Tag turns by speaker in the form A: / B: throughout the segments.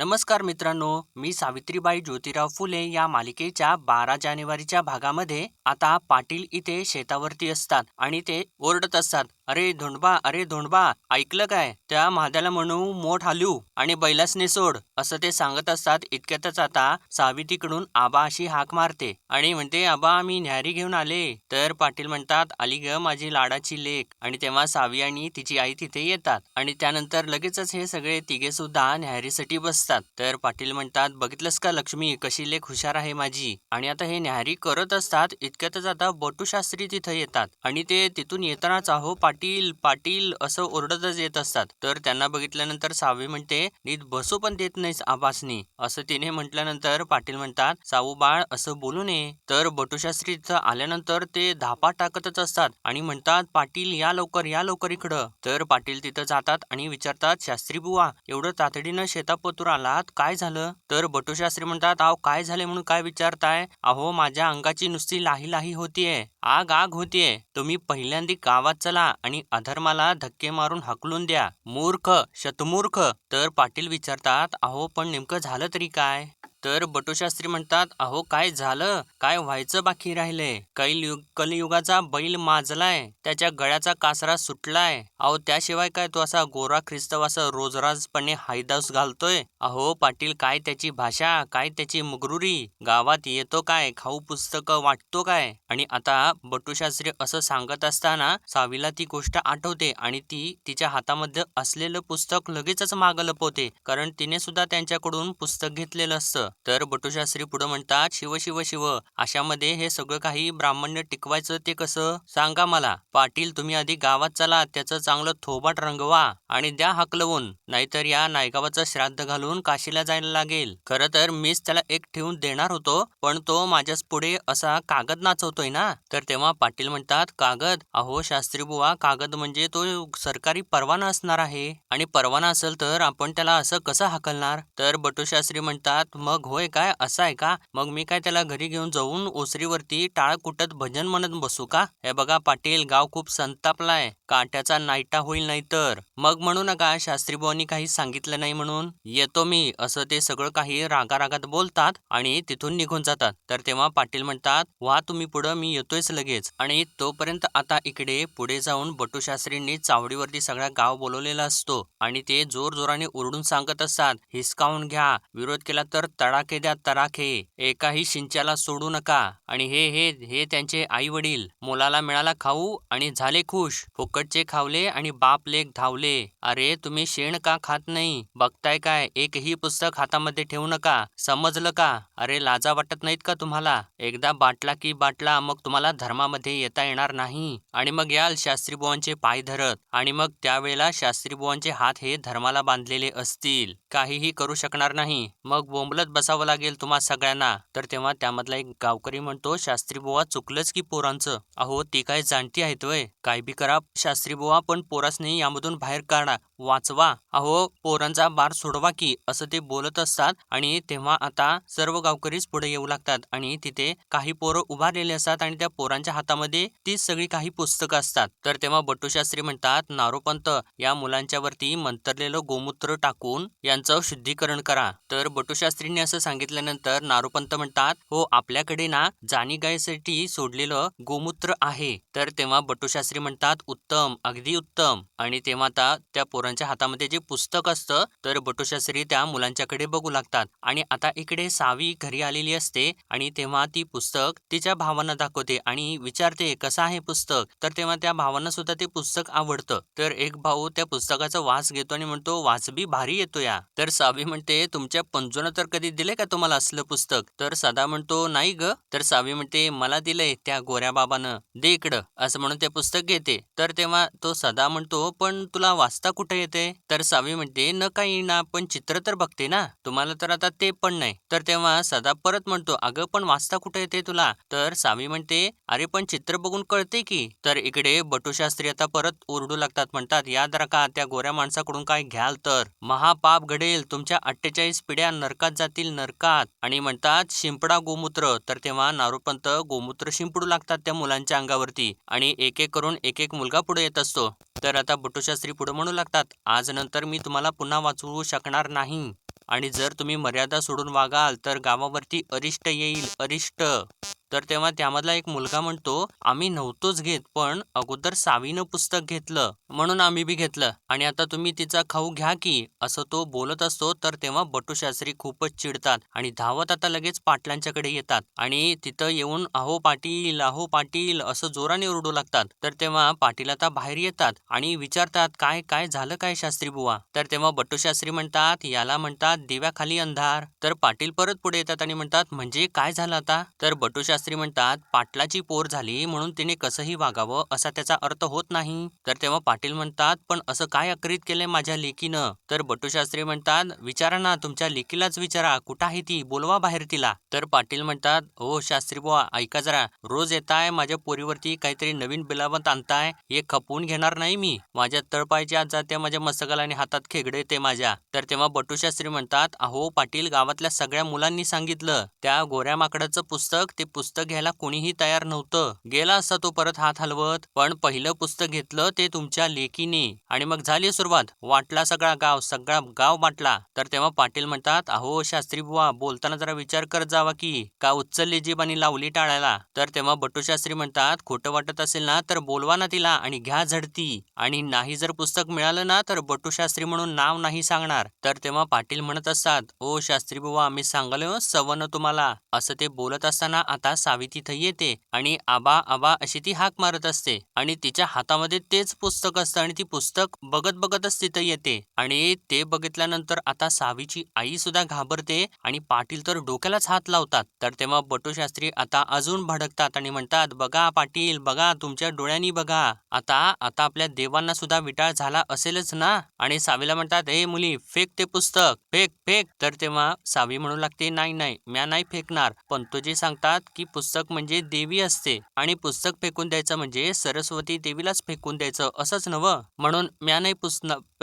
A: नमस्कार मित्रांनो, मी सावित्रीबाई ज्योतिराव फुले या मालिकेच्या 12 जानेवारीच्या भागामध्ये आता पाटील इथे शेतावरती असतात आणि ते ओरडत असतात. अरे धोंडबा, ऐकलं काय? त्या म्हाद्याला म्हणू मोठ हालू आणि बैलासने सोड असं ते सांगत असतात. इतक्यातच आता सावी तिकडून आबा अशी हाक मारते आणि म्हणते, आबा मी न्याहारी घेऊन आले. तर पाटील म्हणतात, आली ग माझी लाडाची लेक. आणि तेव्हा सावी आणि तिची आई तिथे येतात आणि त्यानंतर लगेचच हे सगळे तिघे सुद्धा न्याहारीसाठी बसतात. तर पाटील म्हणतात, बघितलंस का लक्ष्मी, कशी लेक हुशार आहे माझी. आणि आता हे न्याहारी करत असतात. इतक्यातच आता बटू शास्त्री तिथे येतात आणि ते तिथून येतानाच अहो पाटील पाटील असं ओरडतच येत असतात. तर त्यांना बघितल्यानंतर सावी म्हणते, नीट बसू पण देत नाहीस आबासनी असं तिने म्हटल्यानंतर पाटील म्हणतात, सावू बाळ असं बोलू नये. तर बटूशास्त्री इथं आल्यानंतर ते धापा टाकतच असतात आणि म्हणतात, पाटील या लवकर इकडं. तर पाटील तिथं जातात आणि विचारतात, शास्त्री बुवा एवढं तातडीनं शेतापतूर आलात, काय झालं? तर बटूशास्त्री म्हणतात, अहो काय झाले म्हणून काय विचारताय? अहो माझ्या अंगाची नुसती लाही लाही होतीये, आग आग होतीये. तुम्ही पहिल्यांदा गावात चला आणि अधर्माला धक्के मारून हकलून द्या. मूर्ख, शतमूर्ख. तर पाटील विचारतात, अहो पण नेमकं झालं तरी काय? तर बटूशास्त्री म्हणतात, अहो काय झालं, काय व्हायचं बाकी राहिलंय. कलियुगाचा बैल माजलाय, त्याच्या गळ्याचा कासरा सुटलाय. अहो त्याशिवाय काय तो असा गोरा ख्रिस्तव असं रोजराजपणे हायदास घालतोय. अहो पाटील काय त्याची भाषा, काय त्याची मुगरुरी. गावात येतो काय, खाऊ पुस्तकं वाटतो काय. आणि आता बटूशास्त्री असं सांगत असताना सावीला ती गोष्ट आठवते आणि ती तिच्या हातामध्ये असलेलं पुस्तक लगेचच मागं लपवते, कारण तिने सुद्धा त्यांच्याकडून पुस्तक घेतलेलं असतं. तर बटूशास्त्री पुढे म्हणतात, शिव शिव शिव, अशामध्ये हे सगळं काही ब्राह्मण्य टिकवायचं ते कसं सांगा मला. पाटील तुम्ही आधी गावात चला, त्याचं चांगलं थोबाट रंगवा आणि द्या हकलवून, नाहीतर या नायगावाचं श्राद्ध घालून काशीला जायला लागेल. खरं तर मीच त्याला एक ठेवून देणार होतो, पण तो माझ्याच पुढे असा कागद नाचवतोय ना. तर तेव्हा पाटील म्हणतात, कागद? अहो शास्त्री बुवा, कागद म्हणजे तो सरकारी परवाना असणार आहे आणि परवाना असेल तर आपण त्याला असं कसं हाकलणार. तर बटूशास्त्री म्हणतात, मग होय काय, असं आहे का? मग मी काय त्याला घरी घेऊन जाऊन ओसरीवरती टाळ कुटत भजन म्हणत बसू का? हे बघा पाटील, गाव खूप संतापलाय, काट्याचा नाईटा होईल नाहीतर. मग म्हणू नका शास्त्री बुवांनी काही सांगितलं नाही म्हणून, येतो मी असं ते सगळं काही रागारागात बोलतात आणि तिथून निघून जातात. तर तेव्हा पाटील म्हणतात, वा तुम्ही पुढं, मी येतोयच लगेच. आणि तोपर्यंत आता इकडे पुढे जाऊन बटूशास्त्रींनी चावडीवरती सगळा गाव बोलवलेला असतो आणि ते जोरजोराने ओरडून सांगत असतात, हिसकावून घ्या, विरोध केला तर तडाखे द्या तडाखे, एकाही शिंच्याला सोडू नका. आणि हे हे हे त्यांचे आई वडील, मुलाला मिळाला खाऊ आणि झाले खुश, फुकटचे खावले आणि बाप लेक धावले. अरे तुम्ही शेण का खात नाही, बघताय काय, एकही पुस्तक हातामध्ये ठेवू नका, समजलं का? अरे लाजा वाटत नाहीत का तुम्हाला? एकदा बाटला की बाटला, मग तुम्हाला धर्मामध्ये येता येणार नाही आणि मग याल शास्त्री बुवांचे पाय धरत आणि मग त्यावेळेला शास्त्री बुवांचे हात हे धर्माला बांधलेले असतील, काहीही करू शकणार नाही, मग बोंबलत बसावं लागेल तुम्हा सगळ्यांना. तर तेव्हा त्यामधला एक गावकरी म्हणतो, शास्त्री बुवा चुकलंच की पोरांचं. अहो ती काय जाणती आहेत वय, काय बी करा शास्त्री बुवा, पण पोरासनी यामधून बाहेर काढा, वाचवा. अहो पोरांचा बार सोडवा की, असं ते बोलत असतात. आणि तेव्हा आता सर्व गावकरीच पुढे येऊ लागतात आणि तिथे काही पोरं उभारलेले असतात आणि त्या पोरांच्या हातामध्ये ती सगळी काही पुस्तकं असतात. तर तेव्हा बटूशास्त्री म्हणतात, नारोपंत, या मुलांच्या वरती मंतरलेलं गोमूत्र टाकून यांचं शुद्धीकरण करा. तर बटूशास्त्रींनी असं सांगितल्यानंतर नारोपंत म्हणतात, हो आपल्याकडे ना जाणी गायसाठी सोडलेलं गोमूत्र आहे. तर तेव्हा बटूशास्त्री म्हणतात, उत्तम, अगदी उत्तम. आणि तेव्हा आता त्या पोरांच्या हातामध्ये जे पुस्तक असतं, तर बटूशास्त्री त्या मुलांच्याकडे बघू लागतात आणि आता इकडे सावी घरी आलेली असते आणि तेव्हा ती पुस्तक तिच्या भावांना दाखवते आणि विचारते, कसं आहे पुस्तक. तर तेव्हा त्या भावांना सुद्धा ते पुस्तक आवडतं. तर एक भाऊ त्या पुस्तकाचा वास घेतो आणि म्हणतो, वास बी भारी येतो या. तर सावी म्हणते, तुमच्या पंजोनं तर कधी दिले का तुम्हाला असलं पुस्तक? तर सदा म्हणतो, नाही ग. तर सावी म्हणते, मला दिलंय त्या गोऱ्या बाबानं, दे इकडं, असं म्हणून ते पुस्तक घेते. तर तेव्हा तो सदा म्हणतो, पण तुला वाचता कुठे येते? तर सावी म्हणते, न काही ना, पण चित्र तर बघते ना, तुम्हाला तर आता ते पण नाही. तर तेव्हा सदा परत म्हणतो, अगं पण वाचता कुठे येते तुला? तर सावी म्हणते, अरे पण चित्र बघून कळते की. तर इकडे बटूशास्त्री आता परत ओरडू लागतात, म्हणतात, याद राखा त्या गोऱ्या माणसाकडून काय घ्याल तर महापाप घडेल, तुमच्या 48 पिढ्या नरकात जातील, नरकात. आणि म्हणतात, शिंपडा गोमूत्र. तर तेव्हा नारोपंत गोमूत्र शिंपडू लागतात त्या मुलांच्या अंगावरती आणि एक एक करून एक एक मुलगा पुढे येत असतो. तर आता बटूशास्त्री पुढे म्हणू लागतात, आज नंतर मी तुम्हाला पुन्हा वाचवू शकणार नाही. आणि जर तुम्ही मर्यादा सोडून वागाल तर गावावरती अरिष्ट येईल, अरिष्ट. तर तेव्हा त्यामधला एक मुलगा म्हणतो, आम्ही नव्हतोच घेत, पण अगोदर सावीनं पुस्तक घेतलं म्हणून आम्ही बी घेतलं आणि आता तुम्ही तिचा खाऊ घ्या की, असं तो बोलत असतो. तर तेव्हा बटूशास्त्री खूपच चिडतात आणि धावत आता लगेच पाटलांच्याकडे येतात आणि तिथं येऊन अहो पाटील असं जोराने ओरडू लागतात. तर तेव्हा पाटील आता बाहेर येतात आणि विचारतात, काय काय झालं काय शास्त्री बुवा? तर तेव्हा बटूशास्त्री म्हणतात, याला म्हणतात दिव्याखाली अंधार. तर पाटील परत पुढे येतात आणि म्हणतात, म्हणजे काय झालं आता? तर बटूशास्त्री म्हणतात, पाटलाची पोर झाली म्हणून तिने कसंही वागावं असा त्याचा अर्थ होत नाही. तर तेव्हा पाटील म्हणतात, पण असं काय अक्रीत केलंय माझ्या लेकीनं? तर बटूशास्त्री म्हणतात, विचारा ना, तुमच्या लेकीलाच विचारा, कुठं आहे ती? बोलवा बाहेर तिला. तर पाटील म्हणतात, ओ शास्त्री बुवा ऐका जरा, रोज येताय माझ्या पोरीवरती काहीतरी नवीन बिलावत आणताय, हे खपवून घेणार नाही मी. माझ्या तळपायची आत जाते माझ्या मस्तकाला आणि हातात खेगडे येते माझ्या. तर तेव्हा बटूशास्त्री म्हणतात, अहो पाटील, गावातल्या सगळ्या मुलांनी सांगितलं, त्या गोऱ्या माकडाचं पुस्तक, ते पुस्तक घ्यायला कोणीही तयार नव्हतं. गेला असता तो परत हात हलवत, पण पहिलं पुस्तक घेतलं ते तुमच्या लेकीने आणि मग झाली सुरुवात. वाटला सगळा गाव वाटला. तर तेव्हा पाटील म्हणतात, अहो शास्त्री बुवा, बोलताना जरा विचार करत जावा की, का उचलली जीभ आणि लावली टाळायला. तर तेव्हा बटूशास्त्री म्हणतात, खोटं वाटत असेल ना तर बोलवा ना तिला आणि घ्या झडती, आणि नाही जर पुस्तक मिळालं ना तर बटूशास्त्री म्हणून नाव नाही सांगणार. तर तेव्हा पाटील म्हणत असतात, ओ शास्त्री बुवा, मी सांगलो सवनं तुम्हाला. असं ते बोलत असताना आता सावी तिथं येते आणि आबा आबा अशी ती हाक मारत असते आणि तिच्या हातामध्ये तेच पुस्तक असतं आणि ती पुस्तक बघत बघतच तिथं येते आणि ते बघितल्यानंतर आता सावीची आई सुद्धा घाबरते आणि पाटील तर डोक्यालाच हात लावतात. तर तेव्हा बटूशास्त्री आता अजून भडकतात आणि म्हणतात, बघा पाटील, बघा तुमच्या डोळ्यांनी बघा, आता आता आपल्या देवांना सुद्धा विटाळ झाला असेलच ना. आणि सावीला म्हणतात, ए मुली, फेक ते पुस्तक, फेक फेक. तर तेव्हा सावी म्हणू लागते, नाही नाही, म्या नाही फेकणार. पंतोजी सांगतात की पुस्तक म्हणजे देवी असते आणि पुस्तक फेकून द्यायचं म्हणजे सरस्वती देवीलाच फेकून द्यायचं असंच नवं, म्हणून म्या नाही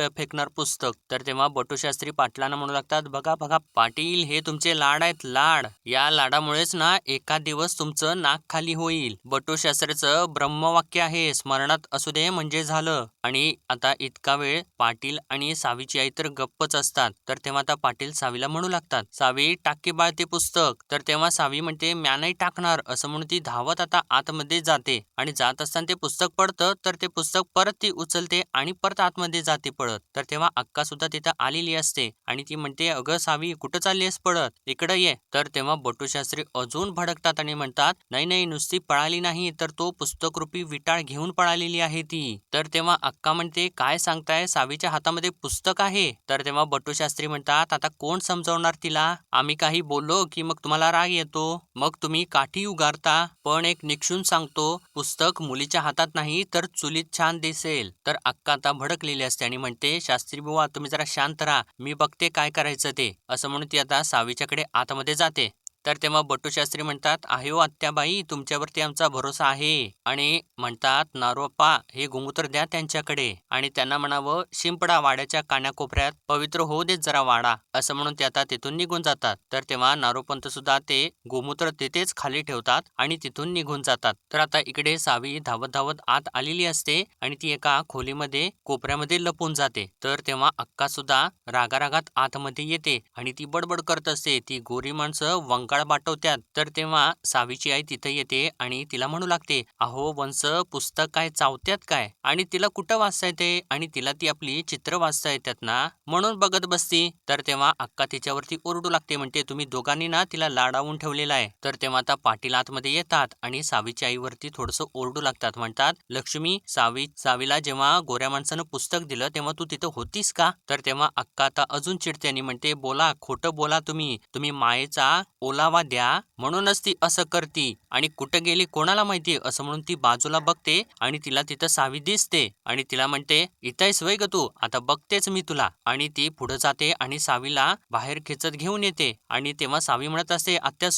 A: फेकणार पुस्तक. तर तेव्हा बटूशास्त्री पाटलांना म्हणू लागतात, बघा बघा पाटील, हे तुमचे लाड आहेत, लाड. या लाडामुळेच ना एका दिवस तुमचं नाक खाली होईल. बटूशास्त्रीचं ब्रह्मवाक्य आहे, स्मरणात असू दे म्हणजे झालं. आणि आता इतका वेळ पाटील आणि सावीची आई तर गप्पच असतात. तर तेव्हा आता पाटील सावीला म्हणू लागतात, सावी टाक की बाळ ते पुस्तक. तर तेव्हा सावी म्हणते, म्या नाही टाकणार, असं म्हणून ती धावत आता आतमध्ये जाते आणि जात असताना ते पुस्तक पडतं. तर ते पुस्तक परत ती उचलते आणि परत आतमध्ये जाते पळत. तर तेव्हा अक्का सुद्धा तिथं आलेली असते आणि ती म्हणते, अगं सावी, कुठं चाललीस पळत, इकडं ये. तर तेव्हा बटूशास्त्री अजून भडकतात आणि म्हणतात, नाही नाही, नुसती पळाली नाही तर तो पुस्तकरूपी विटाळ घेऊन पळालेली आहे ती. तर तेव्हा अक्का म्हणते, काय सांगताय, सावीच्या हातामध्ये पुस्तक आहे? तर तेव्हा बटूशास्त्री म्हणतात, आता कोण समजावणार तिला? आम्ही काही बोललो की मग तुम्हाला राग येतो, मग तुम्ही काठी उगारता. पण एक निक्षून सांगतो, पुस्तक मुलीच्या हातात नाही तर चुलीत छान दिसेल. तर अक्का आता भडकलेली असते आणि म्हणते, शास्त्री बुवा, तुम्ही जरा शांत राहा, मी बघते काय करायचं ते. असं म्हणून ती आता सावीच्याकडे आतमध्ये जाते. तर तेव्हा बटूशास्त्री म्हणतात, आहे हो आत्याबाई, तुमच्यावरती आमचा भरोसा आहे. आणि म्हणतात, नारोप्पा, हे गोमूत्र द्या त्यांच्याकडे आणि त्यांना म्हणावं, शिंपडा वाड्याच्या कानाकोपऱ्यात, पवित्र होऊ देत जरा वाडा. असं म्हणून ते आता तिथून निघून जातात. तर तेव्हा नारोपंत सुद्धा ते गोमूत्र तिथेच खाली ठेवतात आणि तिथून निघून जातात. तर आता इकडे सावी धावत धावत आत आलेली असते आणि ती एका खोलीमध्ये कोपऱ्यामध्ये लपून जाते. तर तेव्हा अक्का सुद्धा रागारागात आतमध्ये येते आणि ती बडबड करत असते, ती गोरी माणसं वंगाळ पाठवतात. तर तेव्हा सावीची आई तिथे येते आणि तिला म्हणू लागते, अहो वंश, पुस्तक काय चावत्यात काय, आणि तिला कुठं वाचता येते आणि तिला ती आपली चित्र वाचता येतात ना, म्हणून बघत बसती. तर तेव्हा अक्का तिच्यावरती ओरडू लागते, म्हणते, तुम्ही दोघांनी ना तिला लाडावून ठेवलेला आहे. तर तेव्हा आता पाटील आतमध्ये येतात आणि सावीच्या आईवरती थोडंसं ओरडू लागतात. म्हणतात, लक्ष्मी, सावीला जेव्हा गोऱ्या माणसानं पुस्तक दिलं तेव्हा तू तिथं होतीस का? तर तेव्हा अक्का आता अजून चिडते आणि म्हणते, बोला, खोटं बोला, तुम्ही मायेचा ओलावा द्या म्हणूनच ती असं करती आणि कुठं गेली कोणाला माहिती. असं म्हणून ती बाजूला बघते आणि तिला तिथं सावी दिसते आणि तिला म्हणते, इथंच वय ग तू, आता बघतेच मी तुला. आणि ती पुढे जाते आणि सावीला बाहेर खेचत घेऊन येते आणि तेव्हा सावी म्हणत असते, आत्या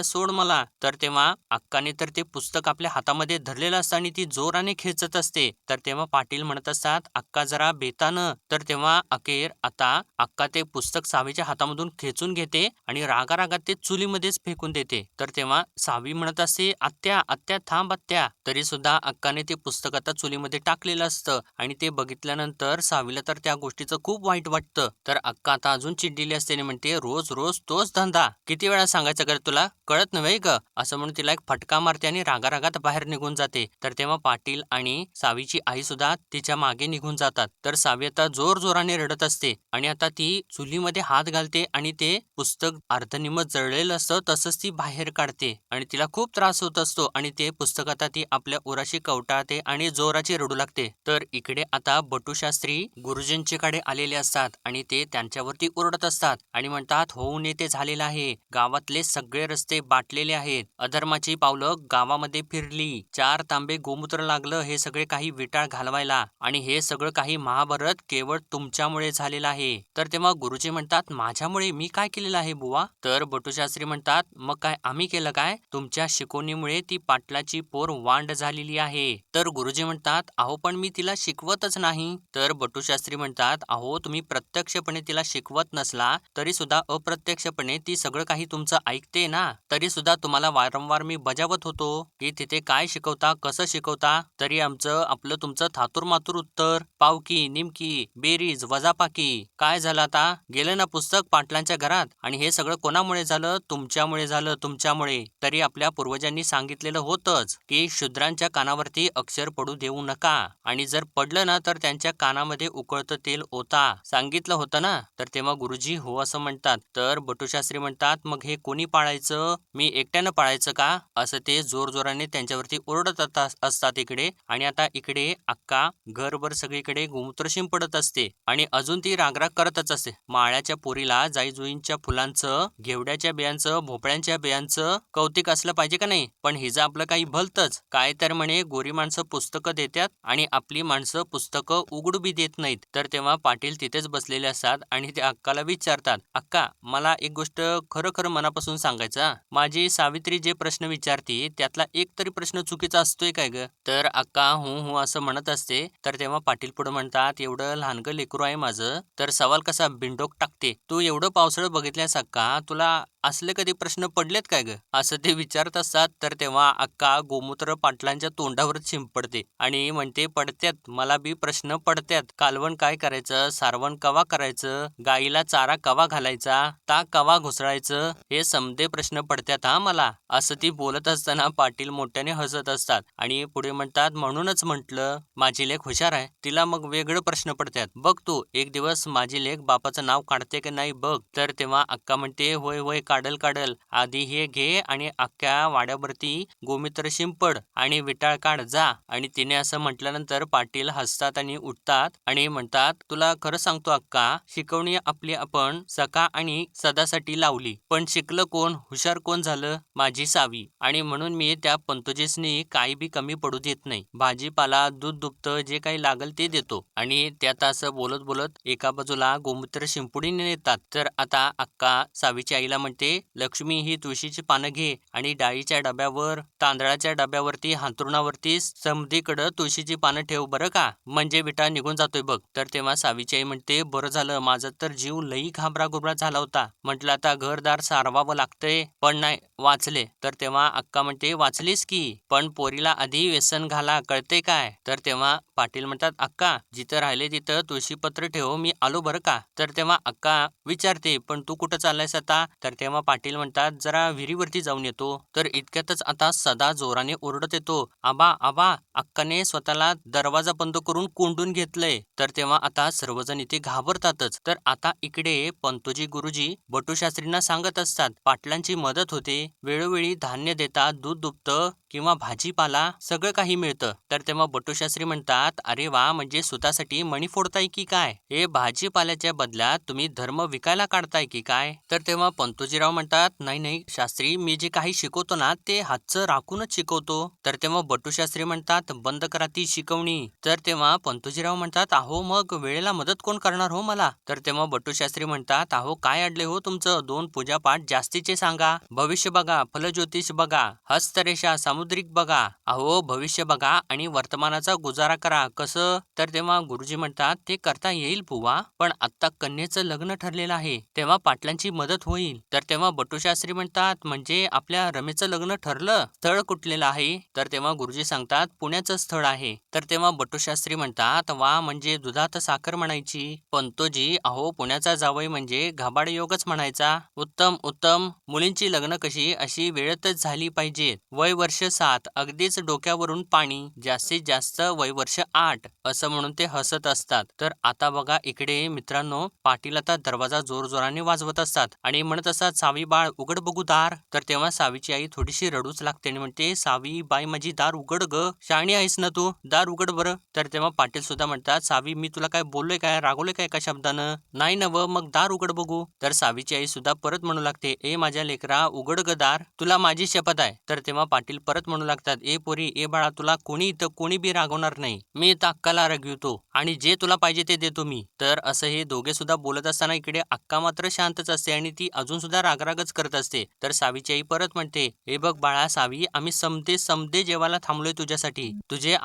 A: सोड मला. तर तेव्हा अक्काने तर ते पुस्तक आपल्या हातामध्ये धरलेलं असतं आणि ती जोराने खेचत असते. तर तेव्हा पाटील म्हणत असतात, अक्का जरा बेतानं. तर तेव्हा अखेर आता अक्का ते पुस्तक सावीच्या हातामधून खेचून घेते आणि रागारागात ते चुलीमध्येच फेकून देते. तर तेव्हा सावी म्हणत असते, आत्या आत्या थांब आत्या. तरी सुद्धा अक्काने ते पुस्तक आता चुलीमध्ये टाकलेलं असतं आणि ते बघितल्यानंतर सावीला तर त्या गोष्टीचं खूप वाईट वाटतं. तर अक्का आता अजून चिडलेली असते आणि म्हणते, रोज रोज तोच धंदा, किती वेळा सांगायचं का तुला, कळत नव्हे ग. असं म्हणून तिला एक फटका मारते आणि रागारागात बाहेर निघून जाते. तर तेव्हा पाटील आणि सावीची आई सुद्धा तिच्या मागे निघून जातात. तर सावी आता जोर जोराने रडत असते आणि आता ती चुलीमध्ये हात घालते आणि ते पुस्तक अर्धनिम्म जळलेलं असतं तसंच ती बाहेर काढते आणि तिला खूप त्रास होत असतो आणि ते पुस्तक आता ती आपल्या उराशी कवटाळते आणि जोराची रडू लागते. तर इकडे आता बटूशास्त्री गुरुजींच्याकडे आलेले असतात आणि ते त्यांच्यावरती ओरडत असतात आणि म्हणतात, होऊन येते झालेलं आहे, गावातले सगळे रस्ते बाटलेले आहेत, अधर्माची पावलं गावामध्ये फिरली, 4 तांबे गोमूत्र लागलं हे सगळे काही विटाळ घालवायला आणि हे सगळं काही महाभारत केवळ तुमच्यामुळे झालेलं आहे. तर तेव्हा गुरुजी म्हणतात, माझ्यामुळे, मी काय केलेलं आहे बुवा? तर बटूशास्त्री म्हणतात, मग काय आम्ही केलं काय? तुमच्या शिकवणीमुळे ती पाटलाची पोर वांड झालेली आहे. तर गुरुजी म्हणतात, अहो पण मी तिला शिकवतच नाही. तर बटूशास्त्री म्हणतात, अहो तुम्ही प्रत्यक्षपणे तिला शिकवत नसला तरी सुद्धा अप्रत्यक्षपणे ती सगळं काही तुमचं ऐकते ना. तरी सुद्धा तुम्हाला वारंवार मी बजावत होतो की तिथे काय शिकवता, कसं शिकवता, तरी आपलं तुमचं थातूरमातूर उत्तर, पावकी निमकी बेरीज वजापाकी. काय झालं आता? गेलं ना पुस्तक पाटलांच्या घरात आणि हे सगळं कोणामुळे झालं? तुमच्यामुळे झालं, तुमच्यामुळे. तरी आपल्या पूर्वजांनी सांगितलेलं होतंच की शूद्रांच्या कानावरती अक्षर पडू देऊ नका आणि जर पडलं ना तर त्यांच्या कानामध्ये उकळतं तेल ओता, सांगितलं होतं ना. तर तेव्हा गुरुजी हो असं म्हणतात. तर बटूशास्त्री म्हणतात, मग हे कोणी पाळायचं? मी एकट्यानं पाळायचं का? असं ते जोरजोराने त्यांच्यावरती ओरडत असतात इकडे. आणि आता इकडे अक्का घरभर सगळीकडे गोमूत्र शिंपडत असते आणि अजून ती रागराग करतच असते. माळ्याच्या पोरीला जाईजुईंच्या फुलांचं, घेवड्याच्या बियांचं, भोपळ्यांच्या बियांचं कौतिक असलं पाहिजे का नाही, पण हिचं आपलं काही भलतंच. काय तर म्हणे गोरी माणसं पुस्तकं देतात आणि आपली माणसं पुस्तकं उघडू बी देत नाहीत. तर तेव्हा पाटील तिथेच बसलेले असतात आणि ते अक्काला विचारतात, अक्का मला एक गोष्ट खरं खरं मनापासून सांगायचं, माझी सावित्री जे प्रश्न विचारते त्यातला एक तरी प्रश्न चुकीचा असतोय काय ग? तर अक्का हूं हूं असं म्हणत असते. तर तेव्हा पाटील पुढे म्हणतात, एवढं लहानगं लेकरू आहे माझं, तर सवाल कसा बिंडोक टाकते. तू एवढं पावसाळं बघितल्यास अक्का, तुला असले कधी प्रश्न पडलेत काय ग? असं ते विचारत असतात. तर तेव्हा अक्का गोमूत्र पाटलांच्या तोंडावर शिंपडते आणि म्हणते, पडत्यात, मला बी प्रश्न पडत्यात. कालवण काय करायचं, सारवण कवा करायचं, गाईला चारा कवा घालायचा, ताक कवा घुसळायचं, हे समदे प्रश्न पडत्यात हा मला. असं ती बोलत असताना पाटील मोठ्याने हसत असतात आणि पुढे म्हणतात, म्हणूनच म्हटलं माझी लेक हुशार आहे, तिला मग वेगळं प्रश्न पडतात. बघ तू एक दिवस माझी लेक बापाचं नाव काढते की नाही बघ. तर तेव्हा अक्का म्हणते, होय होय काढल काढल, आधी हे घे आणि अख्ख्या वाड्यावरती गोमूत्र शिंपड आणि विटाळ काढ जा. आणि तिने असं म्हटल्यानंतर पाटील हसतात आणि उठतात आणि म्हणतात, तुला खरं सांगतो अक्का, शिकवणी आपली आपण सका आणि सदासाठी लावली, पण शिकलं कोण, हुशार कोण झालं? माझी सावी. आणि म्हणून मी त्या पंतोजीसनी काही बी कमी पडू देत नाही. भाजीपाला, दूध दुभतं जे काही लागल ते देतो. आणि त्यात असं बोलत बोलत एका बाजूला गोमूत्र शिंपडून नेतात. तर आता अक्का सावीच्या आईला म्हणते, लक्ष्मी ही तुळशीची पानं घे आणि डाळीच्या डब्यावर, तांदळाच्या डब्यावरती, हांतरुणावरती समधीकडं तुळशीची पानं ठेव बरं का, म्हणजे विटाळ निघून जातोय बघ. तर तेव्हा सावीची आई म्हणते, बरं झालं, माझा तर जीव लई घाबरागुबरा झाला होता, म्हटलं आता घरदार सारवावं लागतंय, पण नाही, वाचले. तर तेव्हा अक्का म्हणते, वाचलीस की, पण पोरीला आधी व्यसन घाला, कळते काय? तर तेव्हा पाटील म्हणतात, अक्का जिथं राहिले तिथं तुळशीपत्र ठेव, मी आलो बरं का. तर तेव्हा अक्का विचारते, पण तू कुठं चाललायस आता? तर तेव्हा पाटील म्हणतात, जरा विहिरीवरती जाऊन येतो. तर इतक्यातच आता सदा जोराने ओरडत येतो, आबा आबा, अक्काने स्वतःला दरवाजा बंद करून कोंडून घेतलंय. तर तेव्हा आता सर्वजण इथे घाबरतातच. तर आता इकडे पंतोजी गुरुजी बटूशास्त्रींना सांगत असतात, पाटलांची मदत होते, वेळोवेळी धान्य देतात, दूध दुभतं किंवा भाजीपाला सगळं काही मिळतं. तर तेव्हा बटूशास्त्री म्हणतात, अरे वा, म्हणजे सुतासाठी मणी फोडताय की काय? हे भाजीपाल्याच्या बदल्यात तुम्ही धर्म विकायला काढताय की काय? तर तेव्हा पंतोजीराव म्हणतात, नाही नाही शास्त्री, मी जे काही शिकवतो ना ते हातचं राखूनच शिकवतो. तर तेव्हा बटूशास्त्री म्हणतात, बंद करा ती शिकवणी. तर तेव्हा पंतोजीराव म्हणतात, अहो मग वेळेला मदत कोण करणार हो मला? तर तेव्हा बटूशास्त्री म्हणतात, अहो काय अडले हो तुमचं, 2 पूजापाठ जास्तीचे सांगा, भविष्य बघा, फलज्योतिष बघा, हस्तरेषा, सामुद्रिक बघा, अहो भविष्य बघा आणि वर्तमानाचा गुजारा करा. कसं? तर तेव्हा गुरुजी म्हणतात ते करता येईल बुवा, पण आत्ता कन्येचं लग्न ठरलेलं आहे, तेव्हा पाटलांची मदत होईल. तर तेव्हा बटूशास्त्री म्हणतात म्हणजे आपल्या रमेचं लग्न ठरलं, स्थळ कुठलेलं आहे? तर तेव्हा गुरुजी सांगतात पुण्याचं स्थळ आहे. तर तेव्हा बटूशास्त्री म्हणतात वा, म्हणजे दुधात साखर म्हणायची. पंतोजी, अहो पुण्याचा जावई म्हणजे घाबाड योगच म्हणायचा. उत्तम उत्तम. मुलींची लग्न कशी अशी वेळेतच झाली पाहिजे. वय वर्ष 7, अगदीच डोक्यावरून पाणी. जास्तीत जास्त वय वर्ष 8 असं म्हणून ते हसत असतात. तर आता बघा इकडे मित्रांनो, पाटील आता दरवाजा जोरजोराने वाजवत असतात आणि म्हणत असतात सावी बाळ उघड बघू दार. तर तेव्हा सावीची आई थोडीशी रडूच लागते आणि म्हणते सावी बाई माझी दार उघड ग, शाणी आहेस ना तू, दार उघड बरं. तर तेव्हा पाटील सुद्धा म्हणतात सावी मी तुला काय बोललोय काय, रागवलोय काय एका शब्दानं? नाही ना व, मग दार उघड बघू. तर सावीची आई सुद्धा परत म्हणू लागते ए माझ्या लेकरा उघड ग दार, तुला माझी शपथ आहे. तर तेव्हा पाटील परत म्हणू लागतात ए पोरी ए बाळा, तुला कोणी इथं कोणी बी रागवणार नाही. मी इथं अक्काला रागवितो आणि जे तुला पाहिजे ते देतो मी. तर असं हे दोघे सुद्धा बोलत असताना इकडे अक्का मात्र शांतच असते आणि ती अजून सुद्धा रागरागच करत असते. तर सावीची आई परत म्हणते हे बघ बाळा सावी, आम्ही समदे जेवायला थांबलोय तुझ्यासाठी. तुझे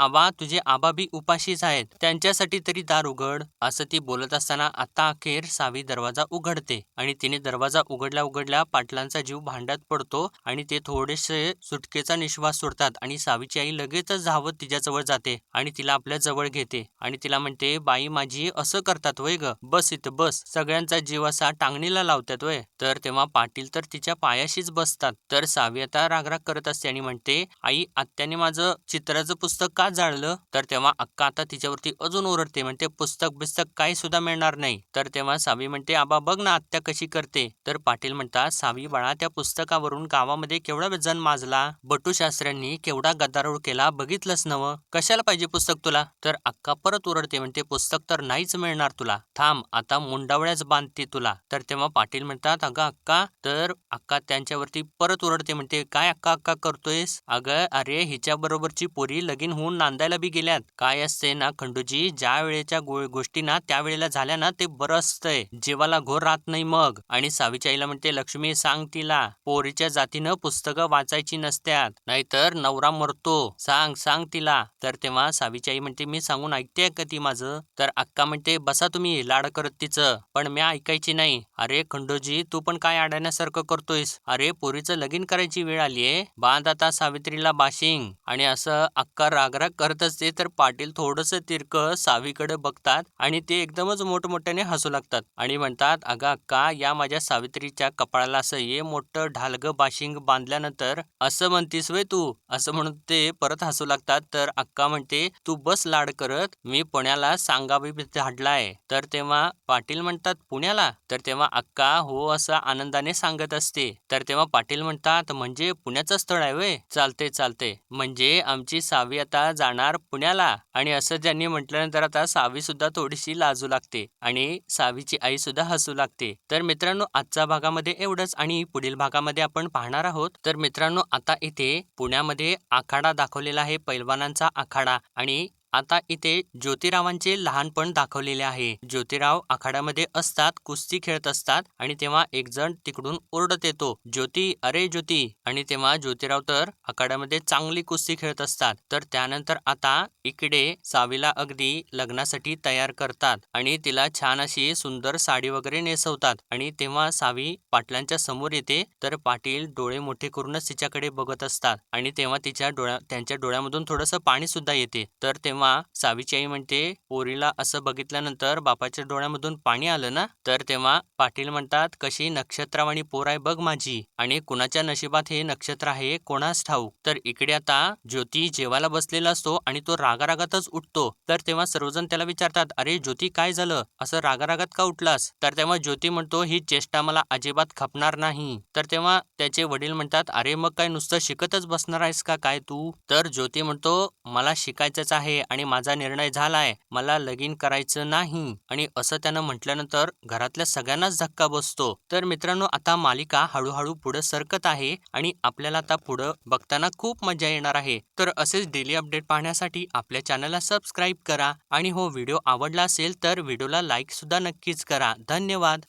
A: आबा बी उपाशीच आहेत, त्यांच्यासाठी तरी दार उघड. असं ती बोलत असताना आता अखेर सावी दरवाजा उघडते आणि तिने दरवाजा उघडल्या उघडल्या पाटलांचा जीव भांड्यात पडतो आणि ते थोडेसे सुटकेचा निश्वास सोडतात आणि सावीची आई लगेचच धावत तिच्याजवळ जाते आणि तिला आपल्या जवळ घेते आणि तिला म्हणते बाई माझी असं करतात वय ग, बस इथं बस, सगळ्यांचा जीव असा टांगणीला लावतात वय. तर तेव्हा पाटील तर तिच्या पायाशीच बसतात. तर सावी आता रागराग करत असते आणि म्हणते आई आत्याने माझं चित्राचं पुस्तक का जाळलं? तर तेव्हा अक्का आता तिच्यावरती अजून ओरडते, म्हणते पुस्तक बिस्तक काही सुद्धा मिळणार नाही. तर तेव्हा सावी म्हणते आबा बघ ना आत्या कशी करते. तर पाटील म्हणतात सावी बाळा, त्या पुस्तकावरून गावामध्ये केवढा जण माजला, बटूशास्त्र्यांनी केवढा गदारोळ केला बघितलंच नव, कशाला पाहिजे पुस्तक तुला? तर अक्का परत ओरडते, म्हणते पुस्तक तर नाहीच मिळणार तुला, थांब आता मुंडावळ्याच बांधते तुला. तर तेव्हा पाटील म्हणतात अगं अक्का. तर अक्का त्यांच्यावरती परत ओरडते, म्हणते काय अक्का अक्का करतोयस? अगं अरे हिच्या बरोबरची पोरी लगीन होऊन नांदायला बी गेल्यात. काय असते ना खंडूजी, ज्या वेळेच्या गोष्टी ना त्यावेळेला झाल्या ना ते बरं असतंय, जीवाला घोर राहत नाही मग. आणि सावीच्या आईला म्हणते लक्ष्मी सांग तिला पोरीच्या जातीनं पुस्तकं वाचायची नसत्यात, नाहीतर नवरा मरतो, सांग सांग तिला. तर तेव्हा सावीची आई म्हणते मी सांगून ऐकते का ती माझं? तर अक्का म्हणते बसा तुम्ही लाड करत तिचं, पण मी ऐकायची नाही. अरे खंडोजी तू पण काय अडाण्यासारखं करतोयस? अरे पोरीचं लगीन करायची वेळ आलीये, बांध आता सावित्रीला बाशिंग. आणि असं अक्का रागराग करत असते. तर पाटील थोडस तिरक सावीकडे बघतात आणि ते एकदमच मोठमोठ्याने हसू लागतात आणि म्हणतात अगं अक्का, या माझ्या सावित्रीच्या कपाळाला असं ये मोठं ढालगं बाशिंग बांधल्यानंतर असं म्हणतीस वय तू, असं म्हणून ते परत हसू लागतात. तर अक्का म्हणते तू बस लाड करत, मी पुण्याला सांगावी धाडलाय. तर तेव्हा पाटील म्हणतात पुण्याला? तर तेव्हा अक्का हो असं आनंदाने सांगत असते. तर तेव्हा पाटील म्हणतात म्हणजे पुण्याचं स्थळ आहे वय, चालते चालते, म्हणजे आमची सावी आता जाणार पुण्याला. आणि असं त्यांनी म्हटल्यानंतर आता सावी सुद्धा थोडीशी लाजू लागते आणि सावीची आई सुद्धा हसू लागते. तर मित्रांनो आजच्या भागामध्ये एवढंच आणि पुढील भागामध्ये आपण पाहणार आहोत. तर मित्रांनो आता इथे पुण्यामध्ये आखाडा दाखवलेला आहे, पैलवानांचा आखाडा. आणि आता इथे ज्योतिरावांचे लहानपण दाखवलेले आहे. ज्योतिराव आखाड्यामध्ये असतात, कुस्ती खेळत असतात आणि तेव्हा एक जण तिकडून ओरडत येतो ज्योती अरे ज्योती, आणि तेव्हा ज्योतिराव तर आखाड्यामध्ये चांगली कुस्ती खेळत असतात. तर त्यानंतर आता इकडे सावीला अगदी लग्नासाठी तयार करतात आणि तिला छान अशी सुंदर साडी वगैरे नेसवतात आणि तेव्हा सावी पाटलांच्या समोर येते. तर पाटील डोळे मोठे करूनच तिच्याकडे बघत असतात आणि तेव्हा त्यांच्या डोळ्यामधून थोडंसं पाणी सुद्धा येते. तर तेव्हा सावीची आई म्हणते पोरीला असं बघितल्यानंतर बापाच्या डोळ्यामधून पाणी आलं ना? तर तेव्हा पाटील म्हणतात कशी नक्षत्रावाणी पोर आहे बघ माझी, आणि कुणाच्या नशिबात हे नक्षत्र आहे कोणास ठाऊक. तर इकडे आता ज्योती जेवायला बसलेला असतो आणि तो रागारागातच उठतो. तर तेव्हा सर्वजण त्याला विचारतात अरे ज्योती काय झालं, असं रागारागात का उठलास? तर तेव्हा ज्योती म्हणतो ही चेष्टा मला अजिबात खपणार नाही. तर तेव्हा त्याचे वडील म्हणतात अरे मग काय नुसतं शिकतच बसणार आहेस का काय तू? तर ज्योती म्हणतो मला शिकायचंच आहे आणि माझा निर्णय झालाय, मला लगीन करायचं नाही. आणि असं त्यानं म्हटल्यानंतर घरातल्या सगळ्यांनाच धक्का बसतो. तर मित्रांनो आता मालिका हळूहळू पुढे सरकत आहे आणि आपल्याला आता पुढं बघताना खूप मजा येणार आहे. तर असेच डेली अपडेट पाहण्यासाठी आपल्या चॅनलला सबस्क्राईब करा आणि हो व्हिडिओ आवडला असेल तर व्हिडिओला लाईक सुद्धा नक्कीच करा. धन्यवाद.